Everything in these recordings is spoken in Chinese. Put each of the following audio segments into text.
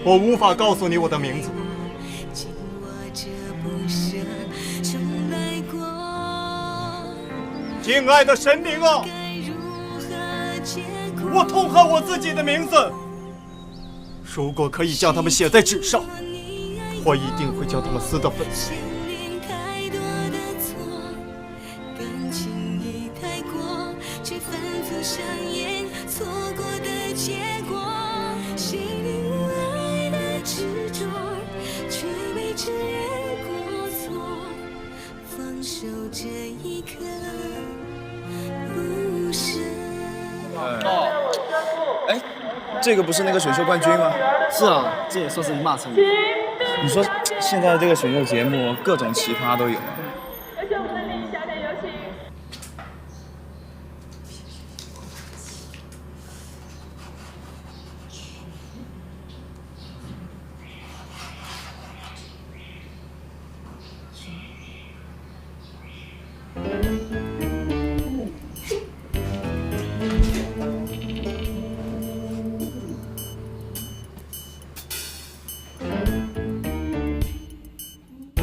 我无法告诉你我的名字。敬爱的神灵啊，我痛恨我自己的名字。如果可以将它们写在纸上，我一定会将它们撕得粉碎。哎，这个不是那个选秀冠军吗？是啊，这也算是一马成名。你说现在这个选秀节目各种奇葩都有。而且我们的丽小姐有请。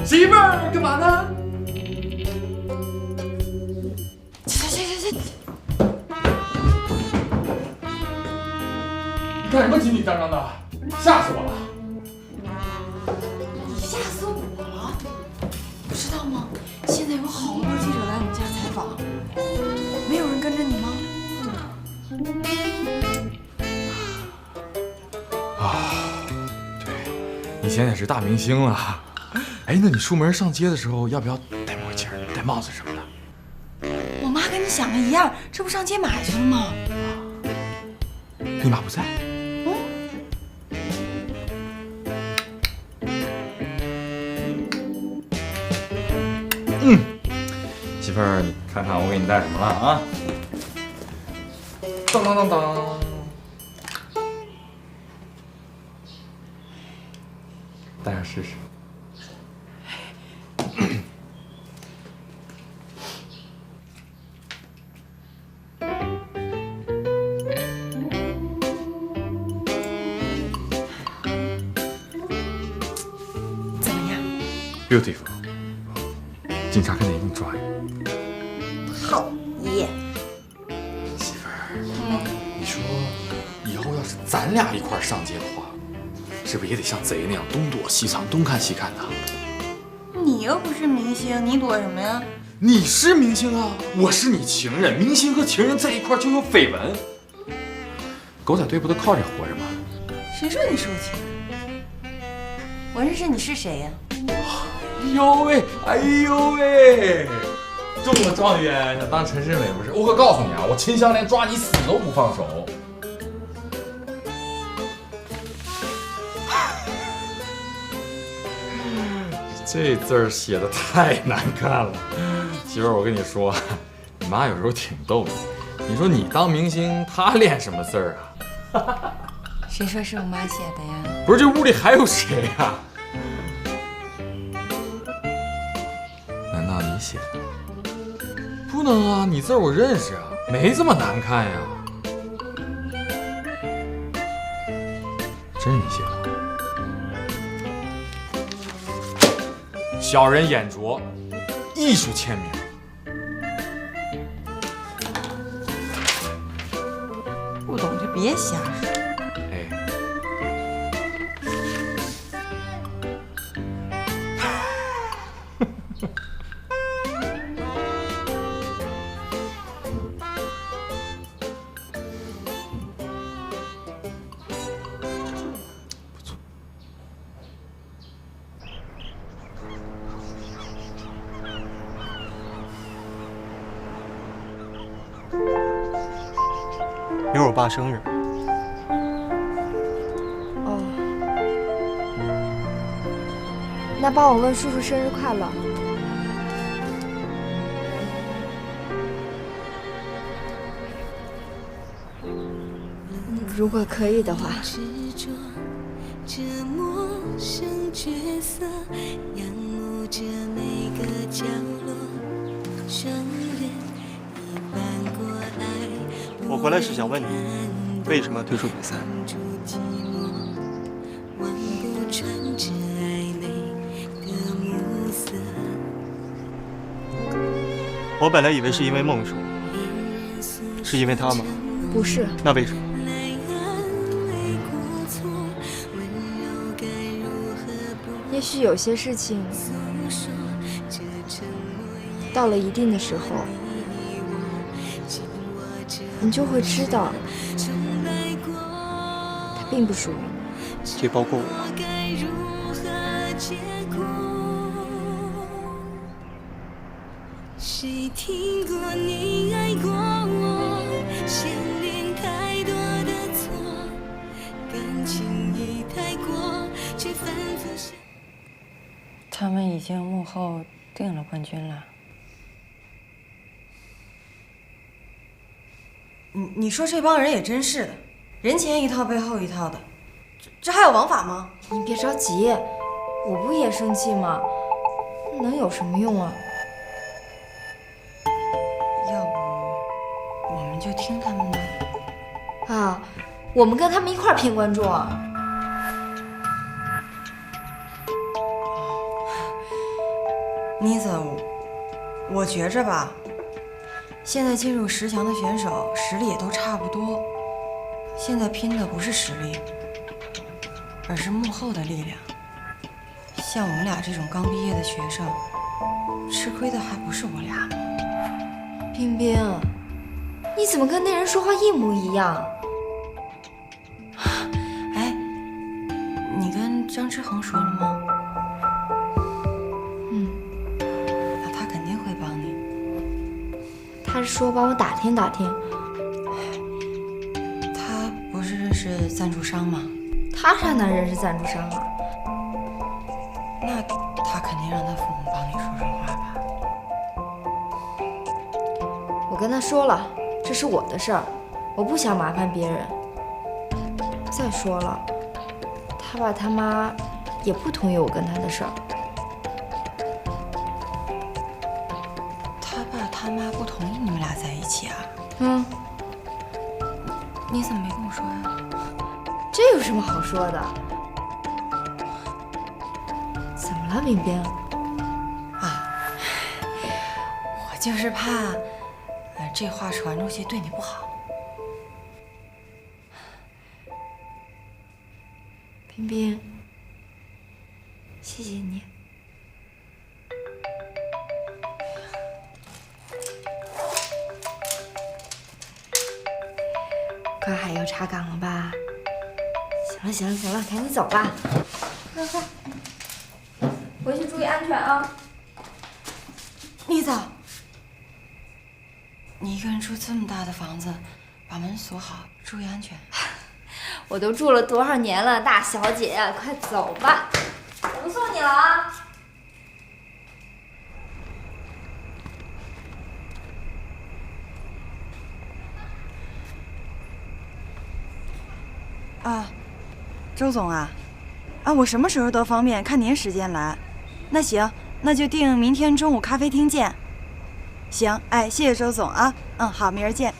媳妇儿干嘛呢？去！干什么紧紧张张的？吓死我了！你吓死我了！不知道吗？现在有好多记者来我们家采访，没有人跟着你吗？对，你现在是大明星了。哎，那你出门上街的时候要不要戴墨镜、戴帽子什么的？我妈跟你想的一样，这不上街买去了吗？你妈不在。媳妇儿，你看看我给你带什么了啊？当当当当，戴上试试。怎么样？ Beautiful， 警察看见一定抓你。讨厌！媳妇儿，你说以后要是咱俩一块儿上街的话，是不是也得像贼那样东躲西藏、东看西看的？你又不是明星，你躲什么呀？你是明星啊，我是你情人，明星和情人在一块儿就有绯闻。狗仔队不都靠这活着吗？谁说你是我情人？我认识你是谁呀？哎呦喂，哎呦喂，中了状元想当陈世美不是？我可告诉你啊，我秦香莲抓你死都不放手。这字儿写的太难看了，媳妇儿，我跟你说，你妈有时候挺逗的。你说你当明星，她练什么字儿啊？谁说是我妈写的呀？不是，这屋里还有谁呀？难道你写的？不能啊，你字儿我认识啊，没这么难看呀。真是你写的？小人眼拙，艺术签名。不懂就别瞎说。哎，不错。明儿我爸生日。哦，那帮我问叔叔生日快乐。如果可以的话。我回来是想问你，为什么要退出比赛？我本来以为是因为孟叔，是因为他吗？不是，那为什么？也许有些事情到了一定的时候，你就会知道，它并不属于你。这包括我。谁听过你爱过我，牵连太多的错，感情已太过，却反复想。他们已经幕后定了冠军了。你说这帮人也真是的，人前一套背后一套的，这还有王法吗？你别着急，我不也生气吗？能有什么用啊？要不我们就听他们的。啊，我们跟他们一块儿骗观众啊！妮子，我觉着吧，现在进入10强的选手实力也都差不多，现在拼的不是实力，而是幕后的力量。像我们俩这种刚毕业的学生，吃亏的还不是我俩吗？冰冰，你怎么跟那人说话一模一样？哎，你跟张之恒说了吗？那他肯定会帮你。他是说帮我打听打听。他不是认识赞助商吗？他上哪认识赞助商啊？那他肯定让他父母帮你说说话吧。我跟他说了，这是我的事儿，我不想麻烦别人。再说了，他爸他妈也不同意我跟他的事儿。他爸他妈不同意你们俩在一起啊？你怎么没跟我说呀？这有什么好说的？怎么了，冰冰？啊，我就是怕，这话传出去对你不好。冰冰，谢谢你。快还要查岗了吧？行了行了行了，赶紧走吧。快快，回去注意安全啊！妮子，你一个人住这么大的房子，把门锁好，注意安全。我都住了多少年了，大小姐，快走吧，不送你了啊！啊，周总啊，我什么时候都方便，看您时间来。那行，那就定明天中午咖啡厅见。行，哎，谢谢周总啊。好，明儿见。